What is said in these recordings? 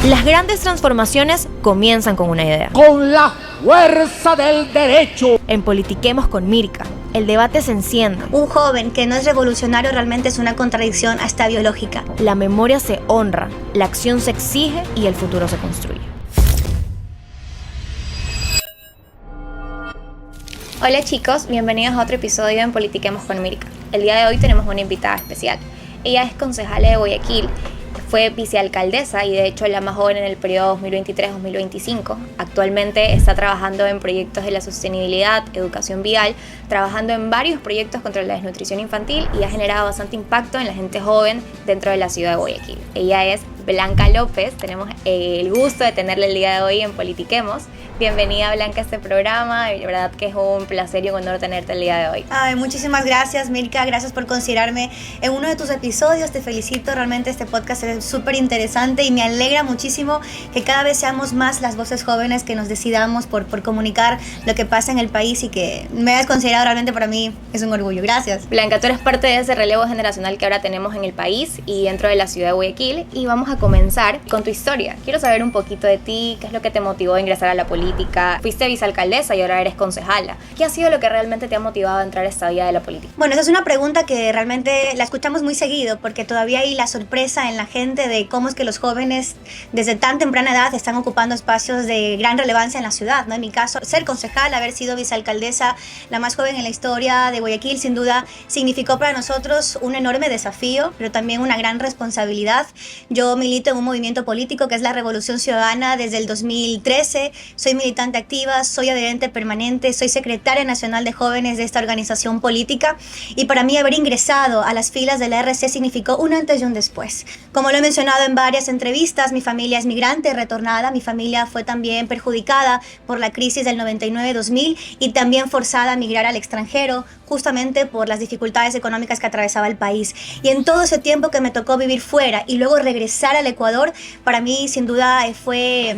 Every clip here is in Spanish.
Las grandes transformaciones comienzan con una idea. Con la fuerza del derecho. En Politiquemos con Mirka, el debate se enciende. Un joven que no es revolucionario realmente es una contradicción hasta biológica. La memoria se honra, la acción se exige y el futuro se construye. Hola chicos, bienvenidos a otro episodio en Politiquemos con Mirka. El día de hoy tenemos una invitada especial. Ella es concejala de Guayaquil. Fue vicealcaldesa y de hecho la más joven en el periodo 2023-2025. Actualmente está trabajando en proyectos de la sostenibilidad, educación vial, trabajando en varios proyectos contra la desnutrición infantil y ha generado bastante impacto en la gente joven dentro de la ciudad de Guayaquil. Ella es Blanca López, tenemos el gusto de tenerla el día de hoy en Politiquemos. Bienvenida Blanca a este programa, de verdad que es un placer y un honor tenerte el día de hoy. Muchísimas gracias Mirka, gracias por considerarme en uno de tus episodios, te felicito, realmente este podcast es súper interesante y me alegra muchísimo que cada vez seamos más las voces jóvenes que nos decidamos por comunicar lo que pasa en el país y que me hayas considerado, realmente para mí es un orgullo, gracias. Blanca, tú eres parte de ese relevo generacional que ahora tenemos en el país y dentro de la ciudad de Guayaquil y vamos a comenzar con tu historia. Quiero saber un poquito de ti, qué es lo que te motivó a ingresar a la política. Fuiste vicealcaldesa y ahora eres concejala. ¿Qué ha sido lo que realmente te ha motivado a entrar a esta vida de la política? Bueno, esa es una pregunta que realmente la escuchamos muy seguido porque todavía hay la sorpresa en la gente de cómo es que los jóvenes desde tan temprana edad están ocupando espacios de gran relevancia en la ciudad, ¿no? En mi caso, ser concejala, haber sido vicealcaldesa, la más joven en la historia de Guayaquil, sin duda significó para nosotros un enorme desafío, pero también una gran responsabilidad. Yo milito en un movimiento político que es la Revolución Ciudadana desde el 2013, soy militante activa, soy adherente permanente, soy secretaria nacional de jóvenes de esta organización política y para mí haber ingresado a las filas de la RC significó un antes y un después. Como lo he mencionado en varias entrevistas, mi familia es migrante retornada, mi familia fue también perjudicada por la crisis del 99-2000 y también forzada a migrar al extranjero justamente por las dificultades económicas que atravesaba el país. Y en todo ese tiempo que me tocó vivir fuera y luego regresar al Ecuador, para mí sin duda fue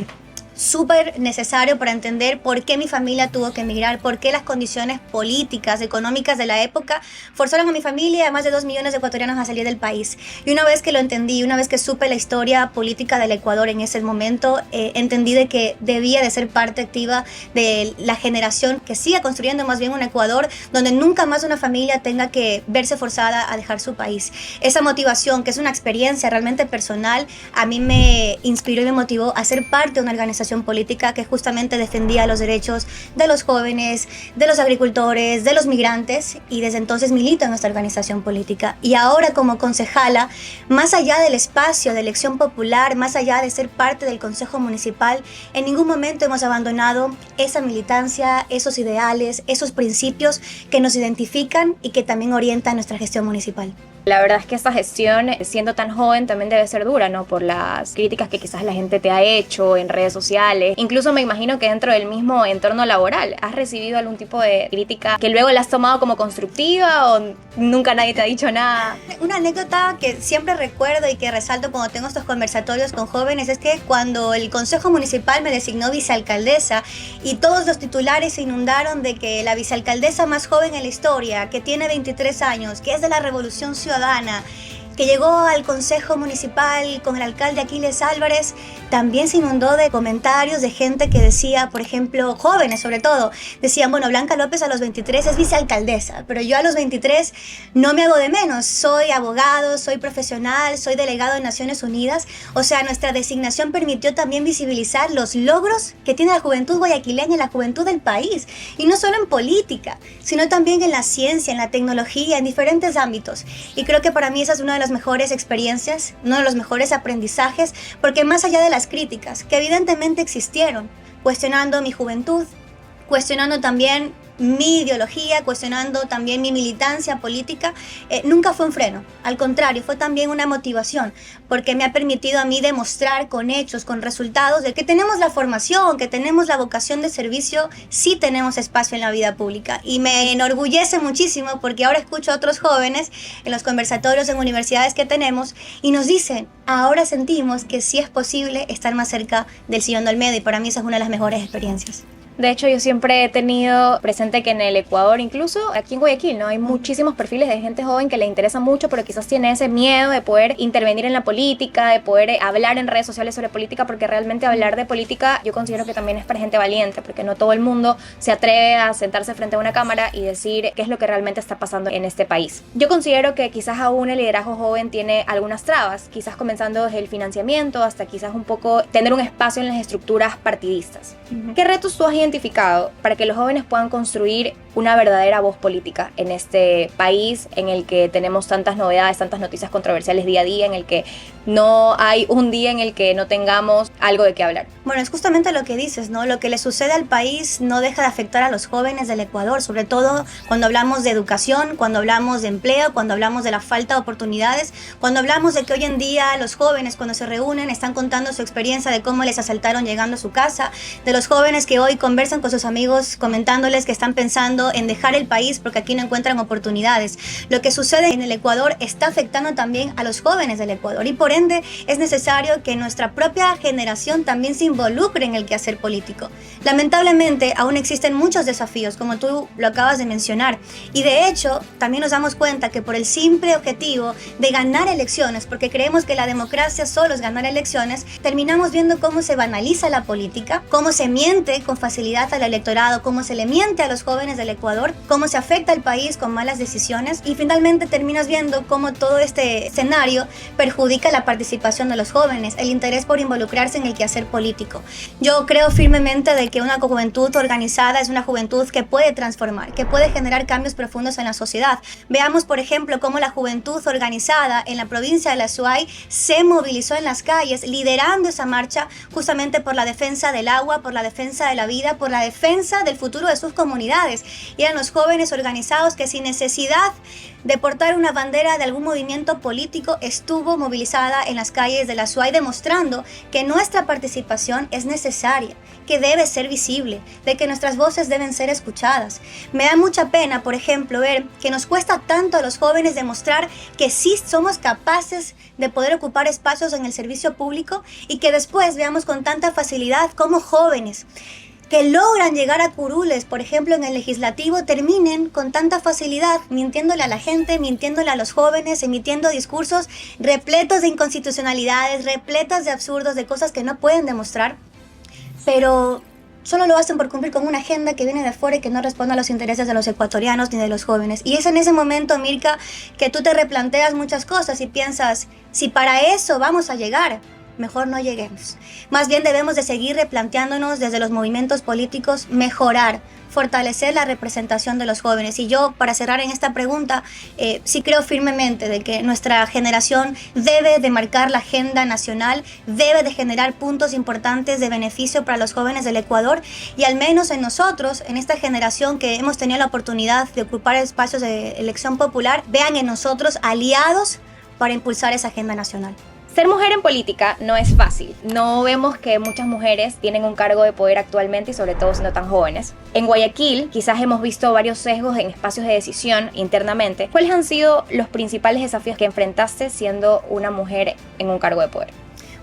súper necesario para entender por qué mi familia tuvo que emigrar, por qué las condiciones políticas, económicas de la época forzaron a mi familia y a más de 2 millones de ecuatorianos a salir del país. Y una vez que lo entendí, una vez que supe la historia política del Ecuador en ese momento, entendí de que debía de ser parte activa de la generación que siga construyendo más bien un Ecuador donde nunca más una familia tenga que verse forzada a dejar su país. Esa motivación, que es una experiencia realmente personal, a mí me inspiró y me motivó a ser parte de una organización política que justamente defendía los derechos de los jóvenes, de los agricultores, de los migrantes y desde entonces milito en esta organización política. Y ahora como concejala, más allá del espacio de elección popular, más allá de ser parte del Consejo Municipal, en ningún momento hemos abandonado esa militancia, esos ideales, esos principios que nos identifican y que también orientan nuestra gestión municipal. La verdad es que esta gestión, siendo tan joven, también debe ser dura, ¿no? Por las críticas que quizás la gente te ha hecho en redes sociales. Incluso me imagino que dentro del mismo entorno laboral, ¿has recibido algún tipo de crítica que luego la has tomado como constructiva o nunca nadie te ha dicho nada? Una anécdota que siempre recuerdo y que resalto cuando tengo estos conversatorios con jóvenes es que cuando el Consejo Municipal me designó vicealcaldesa y todos los titulares se inundaron de que la vicealcaldesa más joven en la historia, que tiene 23 años, que es de la Revolución Ciudadana, que llegó al Consejo Municipal con el alcalde Aquiles Álvarez, también se inundó de comentarios de gente que decía, por ejemplo, jóvenes sobre todo, decían, bueno, Blanca López a los 23 es vicealcaldesa, pero yo a los 23 no me hago de menos, soy abogado, soy profesional, soy delegado de Naciones Unidas, o sea, nuestra designación permitió también visibilizar los logros que tiene la juventud guayaquileña y la juventud del país, y no solo en política, sino también en la ciencia, en la tecnología, en diferentes ámbitos, y creo que para mí esa es una de las mejores experiencias, uno de los mejores aprendizajes, porque más allá de las críticas, que evidentemente existieron, cuestionando mi juventud, cuestionando también mi ideología, cuestionando también mi militancia política, nunca fue un freno. Al contrario, fue también una motivación, porque me ha permitido a mí demostrar con hechos, con resultados, de que tenemos la formación, que tenemos la vocación de servicio, sí tenemos espacio en la vida pública. Y me enorgullece muchísimo porque ahora escucho a otros jóvenes en los conversatorios en universidades que tenemos y nos dicen, ahora sentimos que sí es posible estar más cerca del sillón de Olmedo y para mí esa es una de las mejores experiencias. De hecho, yo siempre he tenido presente que en el Ecuador, incluso aquí en Guayaquil, ¿no? Hay muchísimos perfiles de gente joven que le interesa mucho, pero quizás tiene ese miedo de poder intervenir en la política, de poder hablar en redes sociales sobre política, porque realmente hablar de política yo considero que también es para gente valiente, porque no todo el mundo se atreve a sentarse frente a una cámara y decir qué es lo que realmente está pasando en este país. Yo considero que quizás aún el liderazgo joven tiene algunas trabas, quizás comenzando desde el financiamiento hasta quizás un poco tener un espacio en las estructuras partidistas. ¿Qué retos tú has identificado para que los jóvenes puedan construir una verdadera voz política en este país en el que tenemos tantas novedades, tantas noticias controversiales día a día, en el que no hay un día en el que no tengamos algo de qué hablar? Bueno, es justamente lo que dices, ¿no? Lo que le sucede al país no deja de afectar a los jóvenes del Ecuador, sobre todo cuando hablamos de educación, cuando hablamos de empleo, cuando hablamos de la falta de oportunidades, cuando hablamos de que hoy en día los jóvenes cuando se reúnen están contando su experiencia de cómo les asaltaron llegando a su casa, de los jóvenes que hoy conversan con sus amigos comentándoles que están pensando en dejar el país porque aquí no encuentran oportunidades. Lo que sucede en el Ecuador está afectando también a los jóvenes del Ecuador y por ende es necesario que nuestra propia generación también se involucre en el quehacer político. Lamentablemente aún existen muchos desafíos, como tú lo acabas de mencionar, y de hecho también nos damos cuenta que por el simple objetivo de ganar elecciones, porque creemos que la democracia solo es ganar elecciones, terminamos viendo cómo se banaliza la política, cómo se miente con facilidad al electorado, cómo se le miente a los jóvenes del Ecuador, cómo se afecta al país con malas decisiones y finalmente terminas viendo cómo todo este escenario perjudica la participación de los jóvenes, el interés por involucrarse en el quehacer político. Yo creo firmemente de que una juventud organizada es una juventud que puede transformar, que puede generar cambios profundos en la sociedad. Veamos, por ejemplo, cómo la juventud organizada en la provincia de la Azuay se movilizó en las calles, liderando esa marcha justamente por la defensa del agua, por la defensa de la vida, por la defensa del futuro de sus comunidades. Y eran los jóvenes organizados que sin necesidad de portar una bandera de algún movimiento político estuvo movilizada en las calles de la Azuay, demostrando que nuestra participación es necesaria, que debe ser visible, de que nuestras voces deben ser escuchadas. Me da mucha pena, por ejemplo, ver que nos cuesta tanto a los jóvenes demostrar que sí somos capaces de poder ocupar espacios en el servicio público y que después veamos con tanta facilidad cómo jóvenes que logran llegar a curules, por ejemplo en el legislativo, terminen con tanta facilidad mintiéndole a la gente, mintiéndole a los jóvenes, emitiendo discursos repletos de inconstitucionalidades, repletos de absurdos, de cosas que no pueden demostrar, pero solo lo hacen por cumplir con una agenda que viene de fuera y que no responde a los intereses de los ecuatorianos ni de los jóvenes. Y es en ese momento, Mirka, que tú te replanteas muchas cosas y piensas, si para eso vamos a llegar, mejor no lleguemos. Más bien debemos de seguir replanteándonos desde los movimientos políticos, mejorar, fortalecer la representación de los jóvenes. Y yo, para cerrar en esta pregunta, sí creo firmemente de que nuestra generación debe de marcar la agenda nacional, debe de generar puntos importantes de beneficio para los jóvenes del Ecuador y al menos en nosotros, en esta generación que hemos tenido la oportunidad de ocupar espacios de elección popular, vean en nosotros aliados para impulsar esa agenda nacional. Ser mujer en política no es fácil. No vemos que muchas mujeres tienen un cargo de poder actualmente y sobre todo siendo tan jóvenes. En Guayaquil quizás hemos visto varios sesgos en espacios de decisión internamente. ¿Cuáles han sido los principales desafíos que enfrentaste siendo una mujer en un cargo de poder?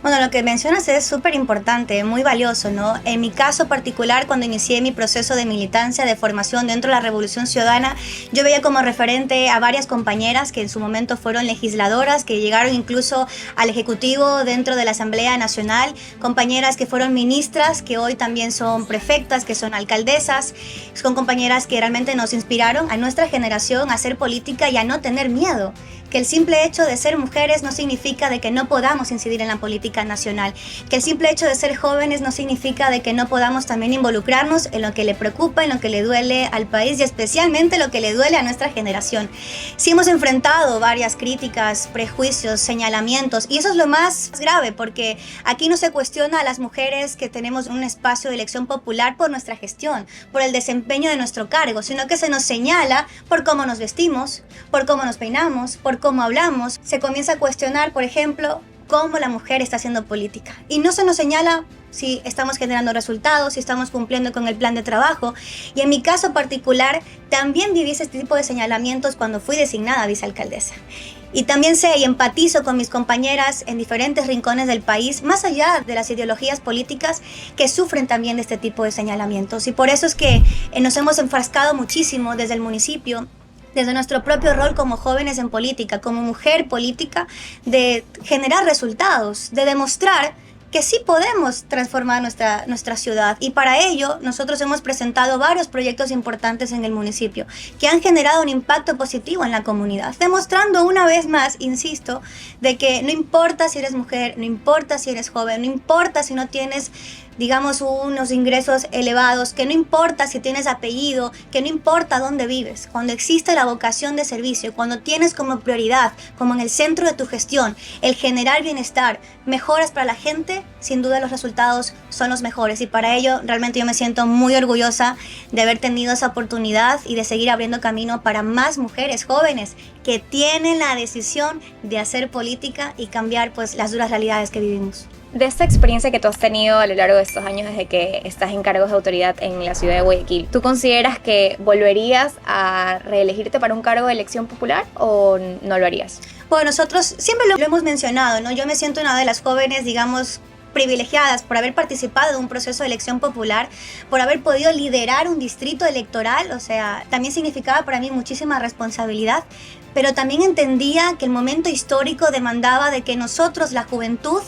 Bueno, lo que mencionas es súper importante, muy valioso, ¿no? En mi caso particular, cuando inicié mi proceso de militancia, de formación dentro de la Revolución Ciudadana, yo veía como referente a varias compañeras que en su momento fueron legisladoras, que llegaron incluso al Ejecutivo dentro de la Asamblea Nacional, compañeras que fueron ministras, que hoy también son prefectas, que son alcaldesas, son compañeras que realmente nos inspiraron a nuestra generación a hacer política y a no tener miedo. Que el simple hecho de ser mujeres no significa de que no podamos incidir en la política nacional, que el simple hecho de ser jóvenes no significa de que no podamos también involucrarnos en lo que le preocupa, en lo que le duele al país y especialmente lo que le duele a nuestra generación. Sí hemos enfrentado varias críticas, prejuicios, señalamientos y eso es lo más grave porque aquí no se cuestiona a las mujeres que tenemos un espacio de elección popular por nuestra gestión, por el desempeño de nuestro cargo, sino que se nos señala por cómo nos vestimos, por cómo nos peinamos, por cómo hablamos. Se comienza a cuestionar, por ejemplo, cómo la mujer está haciendo política. Y no se nos señala si estamos generando resultados, si estamos cumpliendo con el plan de trabajo. Y en mi caso particular, también viví ese tipo de señalamientos cuando fui designada vicealcaldesa. Y también sé y empatizo con mis compañeras en diferentes rincones del país, más allá de las ideologías políticas, que sufren también de este tipo de señalamientos. Y por eso es que nos hemos enfrascado muchísimo desde el municipio, desde nuestro propio rol como jóvenes en política, como mujer política, de generar resultados, de demostrar que sí podemos transformar nuestra ciudad. Y para ello nosotros hemos presentado varios proyectos importantes en el municipio que han generado un impacto positivo en la comunidad, demostrando una vez más, insisto, de que no importa si eres mujer, no importa si eres joven, no importa si no tienes, digamos, unos ingresos elevados, que no importa si tienes apellido, que no importa dónde vives. Cuando existe la vocación de servicio, cuando tienes como prioridad, como en el centro de tu gestión, el generar bienestar, mejoras para la gente, sin duda los resultados son los mejores. Y para ello realmente yo me siento muy orgullosa de haber tenido esa oportunidad y de seguir abriendo camino para más mujeres jóvenes que tienen la decisión de hacer política y cambiar pues las duras realidades que vivimos. De esta experiencia que tú has tenido a lo largo de estos años desde que estás en cargos de autoridad en la ciudad de Guayaquil, ¿tú consideras que volverías a reelegirte para un cargo de elección popular o no lo harías? Bueno, nosotros siempre lo hemos mencionado, ¿no? Yo me siento una de las jóvenes, digamos, privilegiadas por haber participado de un proceso de elección popular, por haber podido liderar un distrito electoral. O sea, también significaba para mí muchísima responsabilidad, pero también entendía que el momento histórico demandaba de que nosotros, la juventud,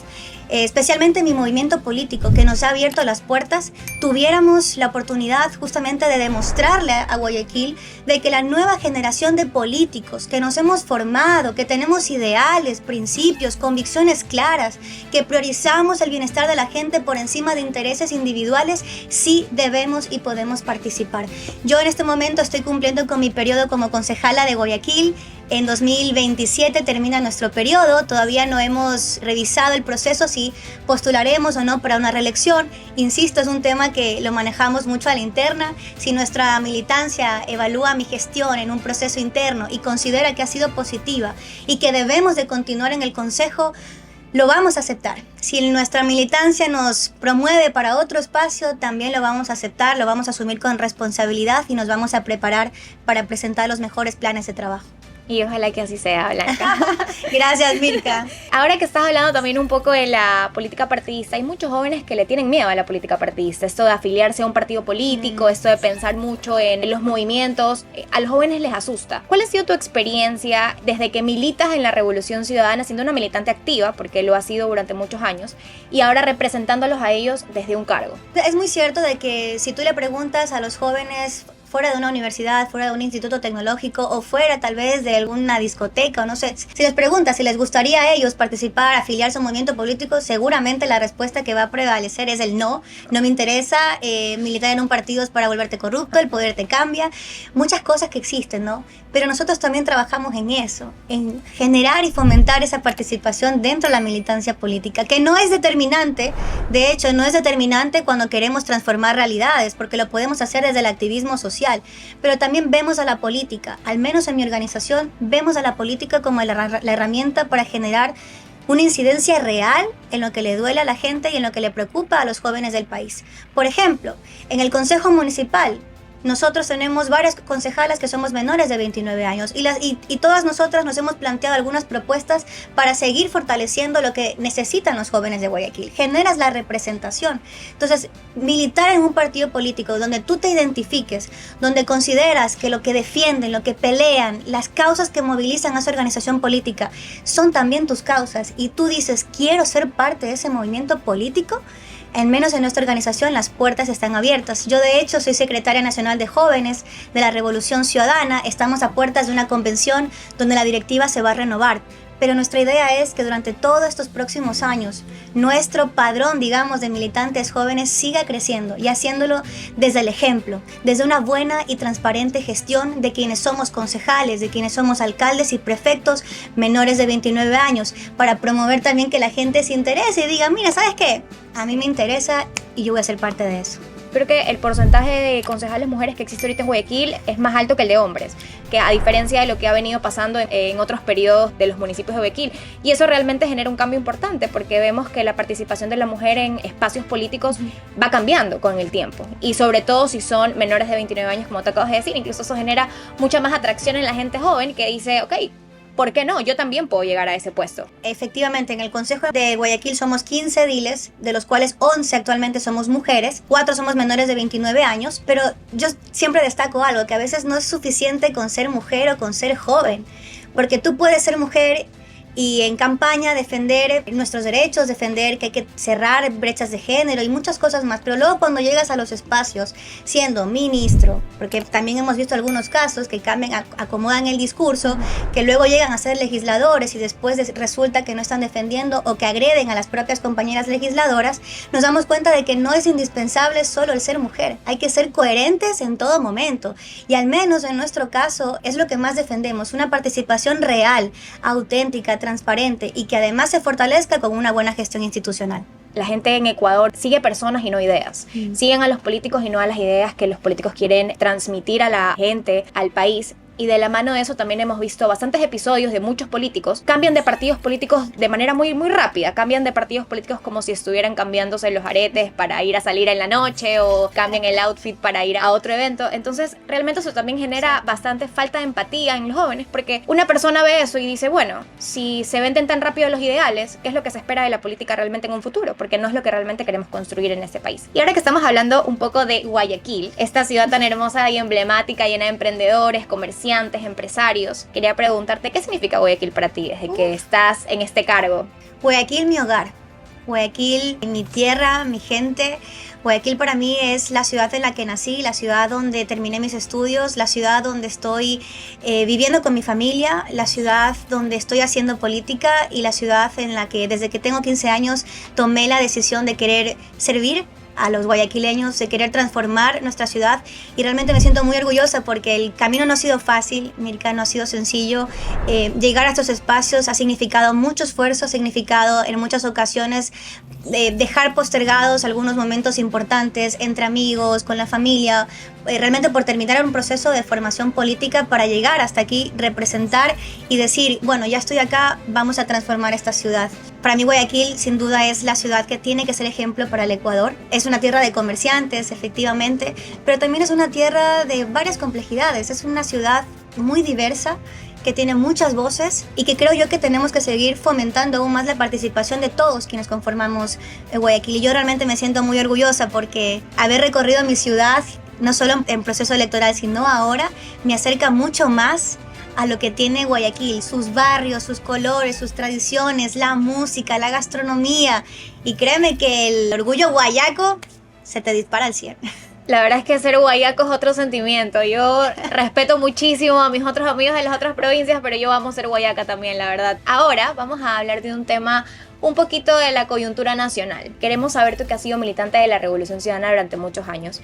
especialmente mi movimiento político que nos ha abierto las puertas, tuviéramos la oportunidad justamente de demostrarle a Guayaquil de que la nueva generación de políticos que nos hemos formado, que tenemos ideales, principios, convicciones claras, que priorizamos el bienestar de la gente por encima de intereses individuales, sí debemos y podemos participar. Yo en este momento estoy cumpliendo con mi periodo como concejala de Guayaquil. En 2027 termina nuestro periodo, todavía no hemos revisado el proceso si postularemos o no para una reelección. Insisto, es un tema que lo manejamos mucho a la interna. Si nuestra militancia evalúa mi gestión en un proceso interno y considera que ha sido positiva y que debemos de continuar en el consejo, lo vamos a aceptar. Si nuestra militancia nos promueve para otro espacio, también lo vamos a aceptar, lo vamos a asumir con responsabilidad y nos vamos a preparar para presentar los mejores planes de trabajo. Y ojalá que así sea, Blanca. Gracias, Mirka. Ahora que estás hablando también un poco de la política partidista, hay muchos jóvenes que le tienen miedo a la política partidista. Esto de afiliarse a un partido político, esto de pensar mucho en los movimientos, a los jóvenes les asusta. ¿Cuál ha sido tu experiencia desde que militas en la Revolución Ciudadana, siendo una militante activa, porque lo has sido durante muchos años, y ahora representándolos a ellos desde un cargo? Es muy cierto de que si tú le preguntas a los jóvenes fuera de una universidad, fuera de un instituto tecnológico o fuera tal vez de alguna discoteca o no sé, si les preguntas si les gustaría a ellos participar, afiliarse a un movimiento político, seguramente la respuesta que va a prevalecer es el no. No me interesa, militar en un partido es para volverte corrupto, el poder te cambia, muchas cosas que existen, ¿no? Pero nosotros también trabajamos en eso, en generar y fomentar esa participación dentro de la militancia política, que no es determinante, de hecho no es determinante cuando queremos transformar realidades, porque lo podemos hacer desde el activismo social. Pero también vemos a la política, al menos en mi organización, vemos a la política como la herramienta para generar una incidencia real en lo que le duele a la gente y en lo que le preocupa a los jóvenes del país. Por ejemplo, en el Consejo Municipal, nosotros tenemos varias concejalas que somos menores de 29 años y todas nosotras nos hemos planteado algunas propuestas para seguir fortaleciendo lo que necesitan los jóvenes de Guayaquil. Generas la representación. Entonces, militar en un partido político donde tú te identifiques, donde consideras que lo que defienden, lo que pelean, las causas que movilizan a esa organización política son también tus causas y tú dices, quiero ser parte de ese movimiento político, al menos en nuestra organización las puertas están abiertas. Yo de hecho soy secretaria nacional de jóvenes de la Revolución Ciudadana. Estamos a puertas de una convención donde la directiva se va a renovar. Pero nuestra idea es que durante todos estos próximos años nuestro padrón, digamos, de militantes jóvenes siga creciendo y haciéndolo desde el ejemplo, desde una buena y transparente gestión de quienes somos concejales, de quienes somos alcaldes y prefectos menores de 29 años, para promover también que la gente se interese y diga, mira, ¿sabes qué? A mí me interesa y yo voy a ser parte de eso. Creo que el porcentaje de concejales mujeres que existe ahorita en Guayaquil es más alto que el de hombres, que a diferencia de lo que ha venido pasando en otros periodos de los municipios de Guayaquil. Y eso realmente genera un cambio importante porque vemos que la participación de la mujer en espacios políticos va cambiando con el tiempo. Y sobre todo si son menores de 29 años, como te acabas de decir, incluso eso genera mucha más atracción en la gente joven que dice, ok, ¿por qué no? Yo también puedo llegar a ese puesto. Efectivamente, en el Consejo de Guayaquil somos 15 ediles, de los cuales 11 actualmente somos mujeres, 4 somos menores de 29 años, pero yo siempre destaco algo, que a veces no es suficiente con ser mujer o con ser joven, porque tú puedes ser mujer y en campaña defender nuestros derechos, defender que hay que cerrar brechas de género y muchas cosas más. Pero luego cuando llegas a los espacios siendo ministro, porque también hemos visto algunos casos que cambian, acomodan el discurso, que luego llegan a ser legisladores y después resulta que no están defendiendo o que agreden a las propias compañeras legisladoras, nos damos cuenta de que no es indispensable solo el ser mujer. Hay que ser coherentes en todo momento. Y al menos en nuestro caso es lo que más defendemos, una participación real, auténtica, transparente y que además se fortalezca con una buena gestión institucional. La gente en Ecuador sigue personas y no ideas. Siguen a los políticos y no a las ideas que los políticos quieren transmitir a la gente, al país. Y de la mano de eso también hemos visto bastantes episodios de muchos políticos. Cambian de partidos políticos de manera muy rápida. Cambian de partidos políticos como si estuvieran cambiándose los aretes para ir a salir en la noche o cambian el outfit para ir a otro evento. Entonces realmente eso también genera bastante falta de empatía en los jóvenes, porque una persona ve eso y dice, bueno, si se venden tan rápido los ideales, ¿qué es lo que se espera de la política realmente en un futuro? Porque no es lo que realmente queremos construir en este país. Y ahora que estamos hablando un poco de Guayaquil, esta ciudad tan hermosa y emblemática, llena de emprendedores, comerciantes, empresarios, quería preguntarte qué significa Guayaquil para ti desde que estás en este cargo. Guayaquil, mi hogar. Guayaquil, mi tierra, mi gente. Guayaquil para mí es la ciudad en la que nací, la ciudad donde terminé mis estudios, la ciudad donde estoy viviendo con mi familia, la ciudad donde estoy haciendo política y la ciudad en la que desde que tengo 15 años tomé la decisión de querer servir a los guayaquileños, de querer transformar nuestra ciudad, y realmente me siento muy orgullosa porque el camino no ha sido fácil, Mirka, no ha sido sencillo. Llegar a estos espacios ha significado mucho esfuerzo, ha significado en muchas ocasiones dejar postergados algunos momentos importantes entre amigos, con la familia, realmente por terminar un proceso de formación política para llegar hasta aquí, representar y decir, bueno, ya estoy acá, vamos a transformar esta ciudad. Para mí Guayaquil sin duda es la ciudad que tiene que ser ejemplo para el Ecuador. Es una tierra de comerciantes, efectivamente, pero también es una tierra de varias complejidades. Es una ciudad muy diversa, que tiene muchas voces y que creo yo que tenemos que seguir fomentando aún más la participación de todos quienes conformamos Guayaquil. Y yo realmente me siento muy orgullosa porque haber recorrido mi ciudad, no solo en proceso electoral, sino ahora, me acerca mucho más a lo que tiene Guayaquil, sus barrios, sus colores, sus tradiciones, la música, la gastronomía. Y créeme que el orgullo guayaco se te dispara al cielo. La verdad es que ser guayaco es otro sentimiento. Yo respeto muchísimo a mis otros amigos de las otras provincias, pero yo amo ser guayaca también, la verdad. Ahora vamos a hablar de un tema un poquito de la coyuntura nacional. Queremos saber, tú que has sido militante de la Revolución Ciudadana durante muchos años,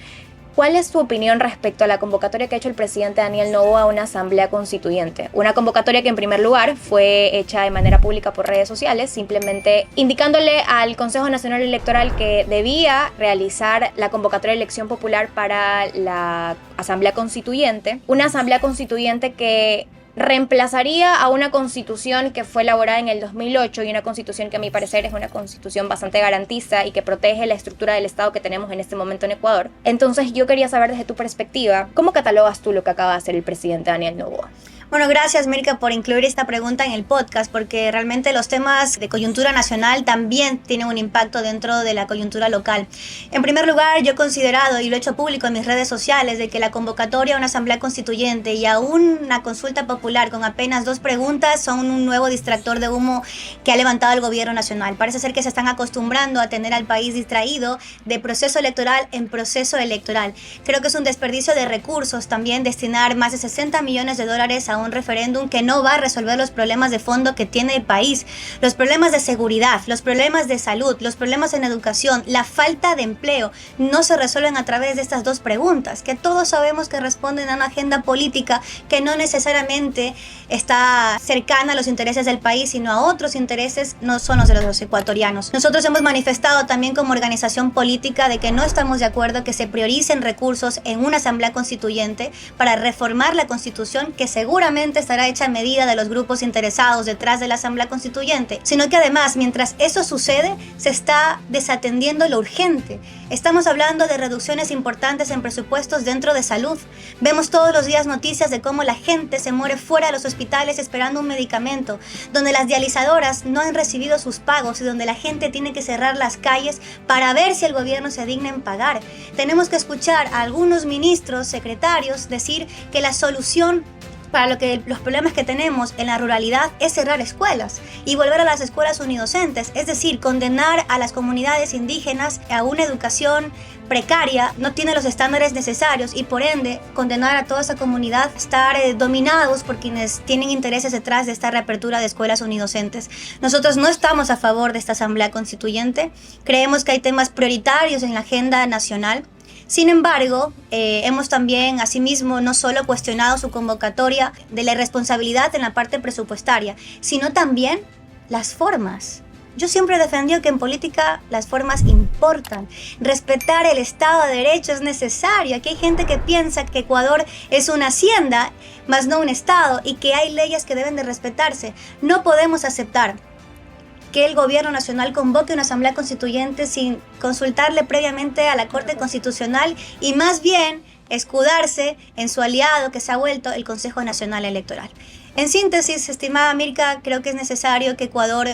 ¿cuál es tu opinión respecto a la convocatoria que ha hecho el presidente Daniel Noboa a una asamblea constituyente? Una convocatoria que en primer lugar fue hecha de manera pública por redes sociales, simplemente indicándole al Consejo Nacional Electoral que debía realizar la convocatoria de elección popular para la asamblea constituyente. Una asamblea constituyente que reemplazaría a una constitución que fue elaborada en el 2008 y una constitución que a mi parecer es una constitución bastante garantista y que protege la estructura del Estado que tenemos en este momento en Ecuador. Entonces yo quería saber desde tu perspectiva, ¿cómo catalogas tú lo que acaba de hacer el presidente Daniel Noboa? Bueno, gracias Mirka por incluir esta pregunta en el podcast, porque realmente los temas de coyuntura nacional también tienen un impacto dentro de la coyuntura local. En primer lugar, yo he considerado, y lo he hecho público en mis redes sociales, de que la convocatoria a una asamblea constituyente y a una consulta popular con apenas 2 preguntas son un nuevo distractor de humo que ha levantado el gobierno nacional. Parece ser que se están acostumbrando a tener al país distraído de proceso electoral en proceso electoral. Creo que es un desperdicio de recursos también destinar más de $60 millones a un referéndum que no va a resolver los problemas de fondo que tiene el país, los problemas de seguridad, los problemas de salud, los problemas en educación, la falta de empleo, no se resuelven a través de estas 2 preguntas, que todos sabemos que responden a una agenda política que no necesariamente está cercana a los intereses del país, sino a otros intereses, no son los de los ecuatorianos. Nosotros hemos manifestado también como organización política de que no estamos de acuerdo que se prioricen recursos en una asamblea constituyente para reformar la Constitución que seguramente seguramente estará hecha a medida de los grupos interesados detrás de la Asamblea Constituyente, sino que además, mientras eso sucede, se está desatendiendo lo urgente. Estamos hablando de reducciones importantes en presupuestos dentro de salud. Vemos todos los días noticias de cómo la gente se muere fuera de los hospitales esperando un medicamento, donde las dializadoras no han recibido sus pagos y donde la gente tiene que cerrar las calles para ver si el gobierno se digna en pagar. Tenemos que escuchar a algunos ministros, secretarios, decir que la solución para los problemas que tenemos en la ruralidad es cerrar escuelas y volver a las escuelas unidocentes, es decir, condenar a las comunidades indígenas a una educación precaria, no tiene los estándares necesarios y por ende condenar a toda esa comunidad a estar dominados por quienes tienen intereses detrás de esta reapertura de escuelas unidocentes. Nosotros no estamos a favor de esta Asamblea Constituyente, creemos que hay temas prioritarios en la agenda nacional. Sin embargo, hemos también, asimismo, no solo cuestionado su convocatoria de la irresponsabilidad en la parte presupuestaria, sino también las formas. Yo siempre he defendido que en política las formas importan. Respetar el Estado de Derecho es necesario. Aquí hay gente que piensa que Ecuador es una hacienda, más no un Estado, y que hay leyes que deben de respetarse. No podemos aceptar que el gobierno nacional convoque una asamblea constituyente sin consultarle previamente a la Corte Constitucional y más bien escudarse en su aliado que se ha vuelto el Consejo Nacional Electoral. En síntesis, estimada Mirka, creo que es necesario que Ecuador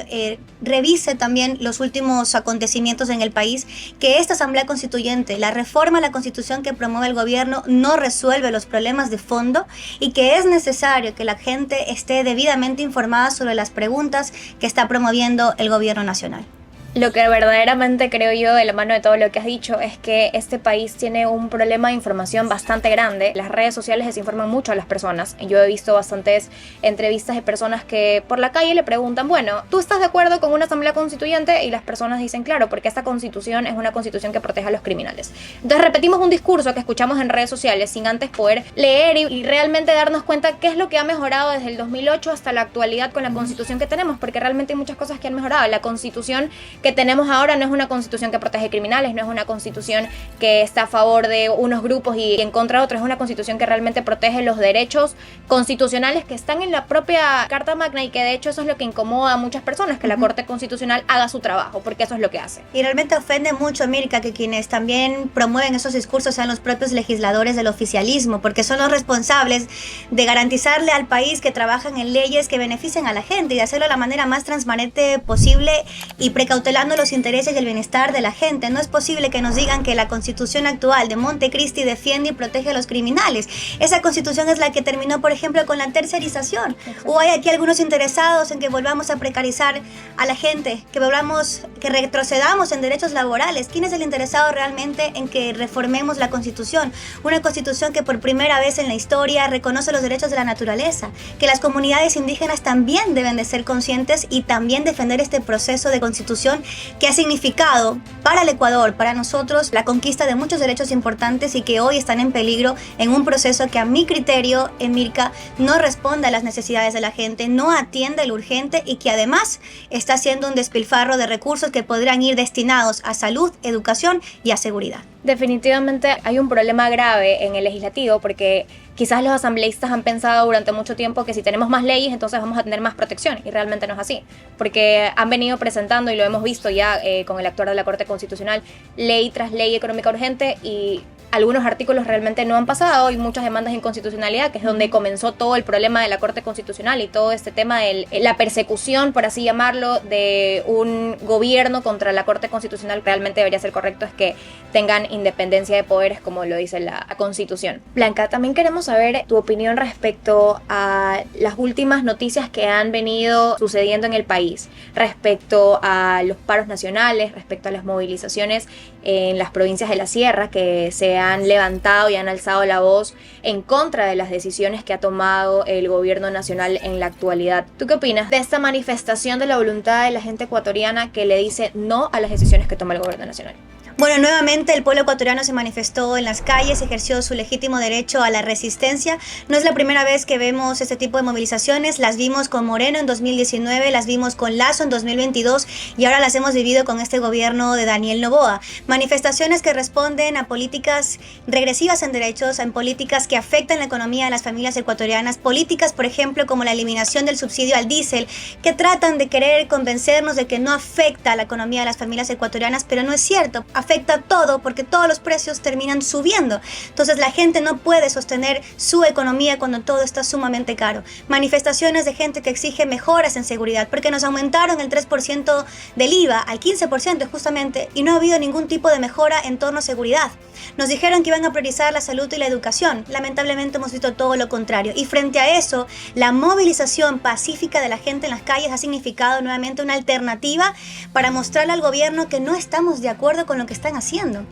revise también los últimos acontecimientos en el país, que esta Asamblea Constituyente, la reforma a la Constitución que promueve el gobierno, no resuelve los problemas de fondo y que es necesario que la gente esté debidamente informada sobre las preguntas que está promoviendo el gobierno nacional. Lo que verdaderamente creo yo, de la mano de todo lo que has dicho, es que este país tiene un problema de información bastante grande. Las redes sociales desinforman mucho a las personas. Yo he visto bastantes entrevistas de personas que por la calle le preguntan, bueno, ¿tú estás de acuerdo con una asamblea constituyente? Y las personas dicen, claro, porque esta constitución es una constitución que protege a los criminales. Entonces repetimos un discurso que escuchamos en redes sociales sin antes poder leer y realmente darnos cuenta qué es lo que ha mejorado desde el 2008 hasta la actualidad con la constitución que tenemos, porque realmente hay muchas cosas que han mejorado. La constitución que tenemos ahora no es una constitución que protege criminales, no es una constitución que está a favor de unos grupos y en contra de otros, es una constitución que realmente protege los derechos constitucionales que están en la propia Carta Magna y que de hecho eso es lo que incomoda a muchas personas, que la Corte Constitucional haga su trabajo, porque eso es lo que hace. Y realmente ofende mucho, Mirka, que quienes también promueven esos discursos sean los propios legisladores del oficialismo, porque son los responsables de garantizarle al país que trabajan en leyes que beneficien a la gente y de hacerlo de la manera más transparente posible y precautelando los intereses y el bienestar de la gente. No es posible que nos digan que la constitución actual de Montecristi defiende y protege a los criminales. Esa constitución es la que terminó, por ejemplo, con la tercerización. O hay aquí algunos interesados en que volvamos a precarizar a la gente, que retrocedamos en derechos laborales. ¿Quién es el interesado realmente en que reformemos la constitución? Una constitución que por primera vez en la historia reconoce los derechos de la naturaleza, que las comunidades indígenas también deben de ser conscientes y también defender este proceso de constitución que ha significado para el Ecuador, para nosotros, la conquista de muchos derechos importantes y que hoy están en peligro en un proceso que a mi criterio, Mirka, no responde a las necesidades de la gente, no atiende lo urgente y que además está haciendo un despilfarro de recursos que podrían ir destinados a salud, educación y a seguridad. Definitivamente hay un problema grave en el legislativo porque quizás los asambleístas han pensado durante mucho tiempo que si tenemos más leyes entonces vamos a tener más protección y realmente no es así, porque han venido presentando y lo hemos visto ya con el actuar de la Corte Constitucional, ley tras ley económica urgente y algunos artículos realmente no han pasado y muchas demandas de inconstitucionalidad, que es donde comenzó todo el problema de la Corte Constitucional y todo este tema de la persecución, por así llamarlo, de un gobierno contra la Corte Constitucional. Realmente debería ser correcto es que tengan independencia de poderes como lo dice la Constitución. Blanca, también queremos saber tu opinión respecto a las últimas noticias que han venido sucediendo en el país, respecto a los paros nacionales, respecto a las movilizaciones en las provincias de la Sierra que se han levantado y han alzado la voz en contra de las decisiones que ha tomado el gobierno nacional en la actualidad. ¿Tú qué opinas de esta manifestación de la voluntad de la gente ecuatoriana que le dice no a las decisiones que toma el gobierno nacional? Bueno, nuevamente el pueblo ecuatoriano se manifestó en las calles, ejerció su legítimo derecho a la resistencia. No es la primera vez que vemos este tipo de movilizaciones, las vimos con Moreno en 2019, las vimos con Lasso en 2022 y ahora las hemos vivido con este gobierno de Daniel Noboa. Manifestaciones que responden a políticas regresivas en derechos, en políticas que afectan la economía de las familias ecuatorianas, políticas, por ejemplo, como la eliminación del subsidio al diésel, que tratan de querer convencernos de que no afecta a la economía de las familias ecuatorianas, pero no es cierto. Afecta todo porque todos los precios terminan subiendo. Entonces la gente no puede sostener su economía cuando todo está sumamente caro. Manifestaciones de gente que exige mejoras en seguridad porque nos aumentaron el 3% del IVA al 15% justamente y no ha habido ningún tipo de mejora en torno a seguridad. Nos dijeron que iban a priorizar la salud y la educación. Lamentablemente hemos visto todo lo contrario. Y frente a eso, la movilización pacífica de la gente en las calles ha significado nuevamente una alternativa para mostrarle al gobierno que no estamos de acuerdo con lo que están haciendo.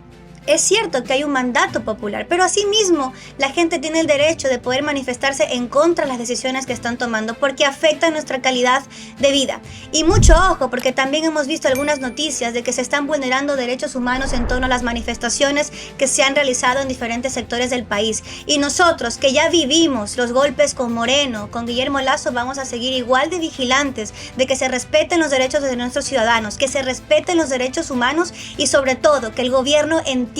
Es cierto que hay un mandato popular, pero asimismo la gente tiene el derecho de poder manifestarse en contra de las decisiones que están tomando porque afectan nuestra calidad de vida. Y mucho ojo, porque también hemos visto algunas noticias de que se están vulnerando derechos humanos en torno a las manifestaciones que se han realizado en diferentes sectores del país. Y nosotros, que ya vivimos los golpes con Moreno, con Guillermo Lasso, vamos a seguir igual de vigilantes de que se respeten los derechos de nuestros ciudadanos, que se respeten los derechos humanos y sobre todo que el gobierno entienda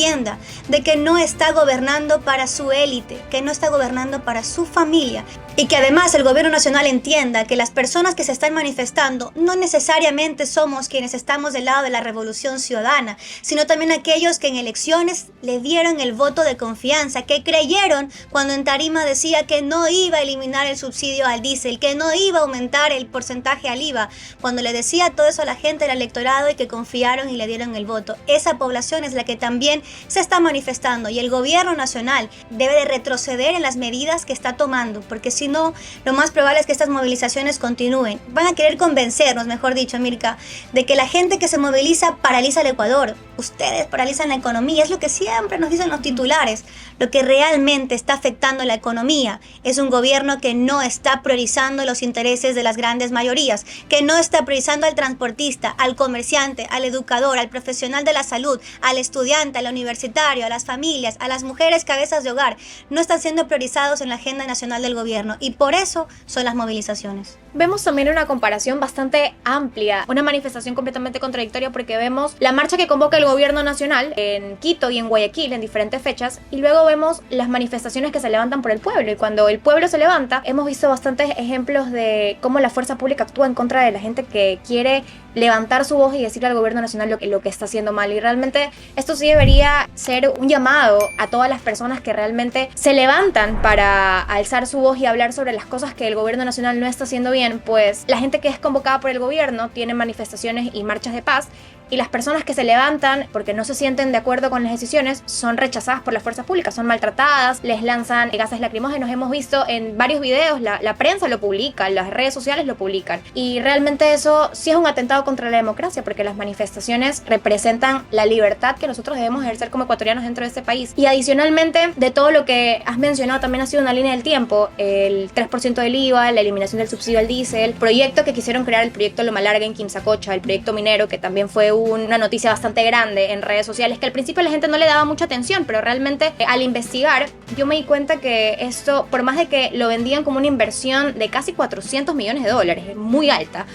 de que no está gobernando para su élite, que no está gobernando para su familia y que además el gobierno nacional entienda que las personas que se están manifestando no necesariamente somos quienes estamos del lado de la revolución ciudadana, sino también aquellos que en elecciones le dieron el voto de confianza, que creyeron cuando en tarima decía que no iba a eliminar el subsidio al diésel, que no iba a aumentar el porcentaje al IVA, cuando le decía todo eso a la gente del electorado y que confiaron y le dieron el voto. Esa población es la que también se está manifestando y el gobierno nacional debe de retroceder en las medidas que está tomando, porque si no, lo más probable es que estas movilizaciones continúen. Van a querer convencernos, mejor dicho, Mirka, de que la gente que se moviliza paraliza el Ecuador. Ustedes paralizan la economía, es lo que siempre nos dicen los titulares. Lo que realmente está afectando la economía es un gobierno que no está priorizando los intereses de las grandes mayorías, que no está priorizando al transportista, al comerciante, al educador, al profesional de la salud, al estudiante, al universitario, a las familias, a las mujeres cabezas de hogar. No están siendo priorizados en la agenda nacional del gobierno y por eso son las movilizaciones. Vemos también una comparación bastante amplia, una manifestación completamente contradictoria porque vemos la marcha que convoca el gobierno nacional en Quito y en Guayaquil en diferentes fechas y luego vemos las manifestaciones que se levantan por el pueblo y cuando el pueblo se levanta hemos visto bastantes ejemplos de cómo la fuerza pública actúa en contra de la gente que quiere levantar su voz y decirle al gobierno nacional lo que está haciendo mal y realmente esto sí debería ser un llamado a todas las personas que realmente se levantan para alzar su voz y hablar sobre las cosas que el gobierno nacional no está haciendo bien, pues la gente que es convocada por el gobierno tiene manifestaciones y marchas de paz y las personas que se levantan porque no se sienten de acuerdo con las decisiones son rechazadas por las fuerzas públicas, son maltratadas, les lanzan gases lacrimógenos. Hemos visto en varios videos, la prensa lo publica, las redes sociales lo publican y realmente eso sí es un atentado contra la democracia porque las manifestaciones representan la libertad que nosotros debemos ejercer como ecuatorianos dentro de este país. Y adicionalmente de todo lo que has mencionado también ha sido una línea del tiempo, el 3% del IVA, la eliminación del subsidio al diésel, proyecto que quisieron crear, el proyecto Loma Larga en Quimsacocha, el proyecto minero que también fue una noticia bastante grande en redes sociales que al principio la gente no le daba mucha atención, pero realmente al investigar yo me di cuenta que esto, por más de que lo vendían como una inversión de casi 400 millones de dólares, muy alta,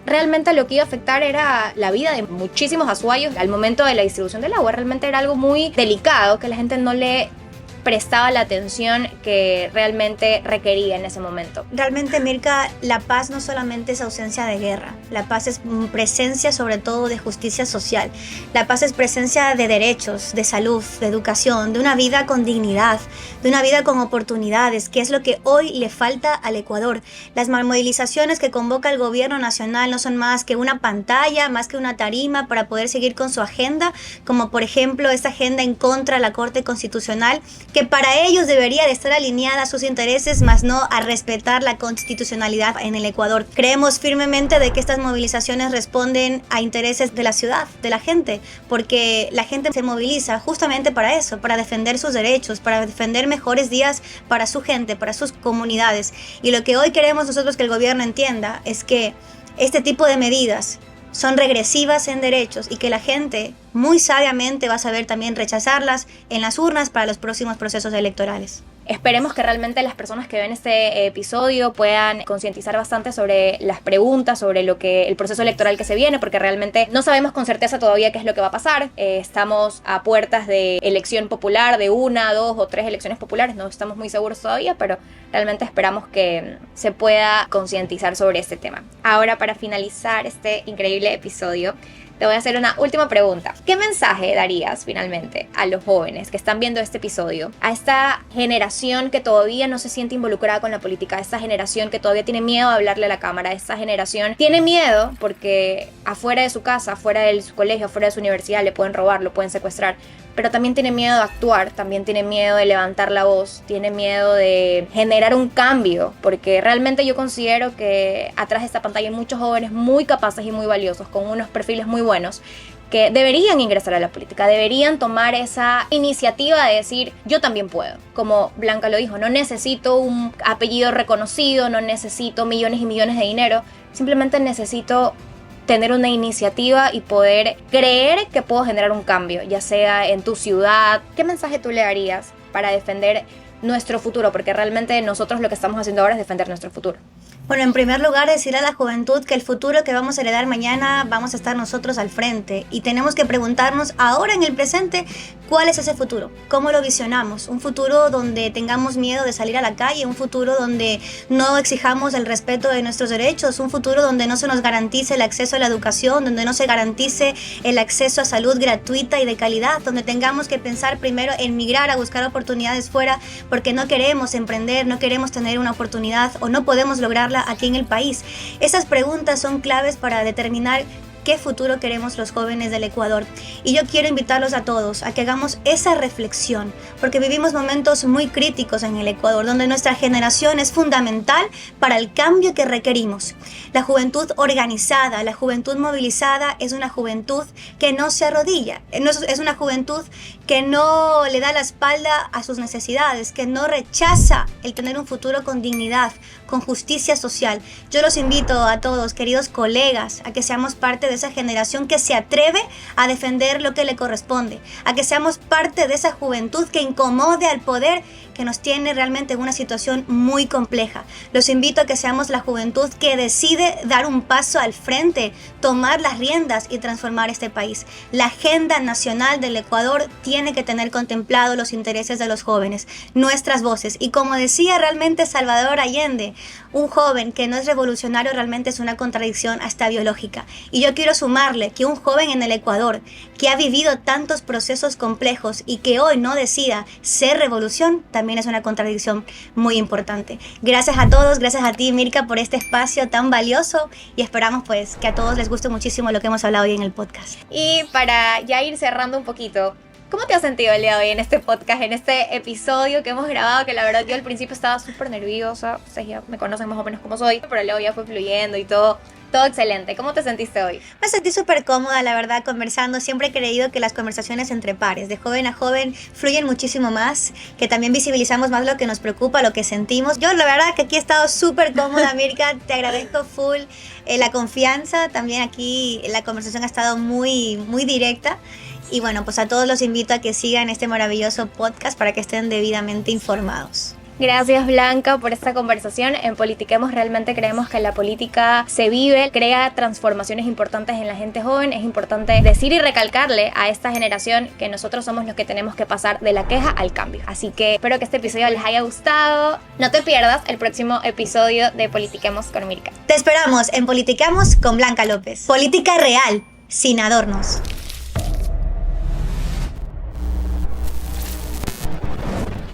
realmente lo que iba a afectar era la vida de muchísimos azuayos al momento de la distribución del agua. Realmente era algo muy delicado que la gente no le prestaba la atención que realmente requería en ese momento. Realmente, Mirka, la paz no solamente es ausencia de guerra, la paz es presencia sobre todo de justicia social, la paz es presencia de derechos, de salud, de educación, de una vida con dignidad, de una vida con oportunidades, que es lo que hoy le falta al Ecuador. Las movilizaciones que convoca el gobierno nacional no son más que una pantalla, más que una tarima para poder seguir con su agenda, como por ejemplo esta agenda en contra de la Corte Constitucional, que para ellos debería de estar alineada a sus intereses, más no a respetar la constitucionalidad en el Ecuador. Creemos firmemente de que estas movilizaciones responden a intereses de la ciudad, de la gente, porque la gente se moviliza justamente para eso, para defender sus derechos, para defender mejores días para su gente, para sus comunidades. Y lo que hoy queremos nosotros que el gobierno entienda es que este tipo de medidas son regresivas en derechos y que la gente muy sabiamente va a saber también rechazarlas en las urnas para los próximos procesos electorales. Esperemos que realmente las personas que ven este episodio puedan concientizar bastante sobre las preguntas, sobre el proceso electoral que se viene, porque realmente no sabemos con certeza todavía qué es lo que va a pasar. Estamos a puertas de elección popular, de 1, 2 o 3 elecciones populares, no estamos muy seguros todavía, pero realmente esperamos que se pueda concientizar sobre este tema. Ahora, para finalizar este increíble episodio, te voy a hacer una última pregunta. ¿Qué mensaje darías finalmente a los jóvenes que están viendo este episodio? A esta generación que todavía no se siente involucrada con la política, a esta generación que todavía tiene miedo de hablarle a la cámara, a esta generación tiene miedo porque afuera de su casa, afuera de su colegio, afuera de su universidad le pueden robar, lo pueden secuestrar, pero también tiene miedo de actuar, también tiene miedo de levantar la voz, tiene miedo de generar un cambio, porque realmente yo considero que atrás de esta pantalla hay muchos jóvenes muy capaces y muy valiosos, con unos perfiles muy buenos, que deberían ingresar a la política, deberían tomar esa iniciativa de decir, yo también puedo. Como Blanca lo dijo, no necesito un apellido reconocido, no necesito millones y millones de dinero, simplemente necesito tener una iniciativa y poder creer que puedo generar un cambio, ya sea en tu ciudad. ¿Qué mensaje tú le darías para defender nuestro futuro? Porque realmente nosotros lo que estamos haciendo ahora es defender nuestro futuro. Bueno, en primer lugar, decirle a la juventud que el futuro que vamos a heredar mañana vamos a estar nosotros al frente y tenemos que preguntarnos ahora en el presente cuál es ese futuro, cómo lo visionamos, un futuro donde tengamos miedo de salir a la calle, un futuro donde no exijamos el respeto de nuestros derechos, un futuro donde no se nos garantice el acceso a la educación, donde no se garantice el acceso a salud gratuita y de calidad, donde tengamos que pensar primero en migrar a buscar oportunidades fuera porque no queremos emprender, no queremos tener una oportunidad o no podemos lograrla aquí en el país. Esas preguntas son claves para determinar qué futuro queremos los jóvenes del Ecuador. Y yo quiero invitarlos a todos a que hagamos esa reflexión, porque vivimos momentos muy críticos en el Ecuador, donde nuestra generación es fundamental para el cambio que requerimos. La juventud organizada, la juventud movilizada es una juventud que no se arrodilla, es una juventud que no le da la espalda a sus necesidades, que no rechaza el tener un futuro con dignidad, con justicia social. Yo los invito a todos, queridos colegas, a que seamos parte de esa generación que se atreve a defender lo que le corresponde, a que seamos parte de esa juventud que incomode al poder que nos tiene realmente en una situación muy compleja. Los invito a que seamos la juventud que decide dar un paso al frente, tomar las riendas y transformar este país. La agenda nacional del Ecuador tiene que tener contemplado los intereses de los jóvenes, nuestras voces. Y como decía realmente Salvador Allende, un joven que no es revolucionario realmente es una contradicción hasta biológica. Y yo quiero sumarle que un joven en el Ecuador que ha vivido tantos procesos complejos y que hoy no decida ser revolución, también es una contradicción muy importante. Gracias a todos, gracias a ti, Mirka, por este espacio tan valioso y esperamos pues que a todos les guste muchísimo lo que hemos hablado hoy en el podcast. Y para ya ir cerrando un poquito, ¿cómo te has sentido el día de hoy en este podcast, en este episodio que hemos grabado? Que la verdad yo al principio estaba súper nerviosa, ustedes ya me conocen más o menos cómo soy, pero luego ya fue fluyendo y todo excelente. ¿Cómo te sentiste hoy? Me sentí súper cómoda, la verdad, conversando. Siempre he creído que las conversaciones entre pares, de joven a joven, fluyen muchísimo más, que también visibilizamos más lo que nos preocupa, lo que sentimos. Yo, la verdad, que aquí he estado súper cómoda, Mirka. Te agradezco full la confianza. También aquí la conversación ha estado muy, muy directa. Y bueno, pues a todos los invito a que sigan este maravilloso podcast para que estén debidamente informados. Gracias, Blanca, por esta conversación. En Politiquemos realmente creemos que la política se vive, crea transformaciones importantes en la gente joven. Es importante decir y recalcarle a esta generación que nosotros somos los que tenemos que pasar de la queja al cambio. Así que espero que este episodio les haya gustado. No te pierdas el próximo episodio de Politiquemos con Mirka. Te esperamos en Politiquemos con Blanca López. Política real, sin adornos.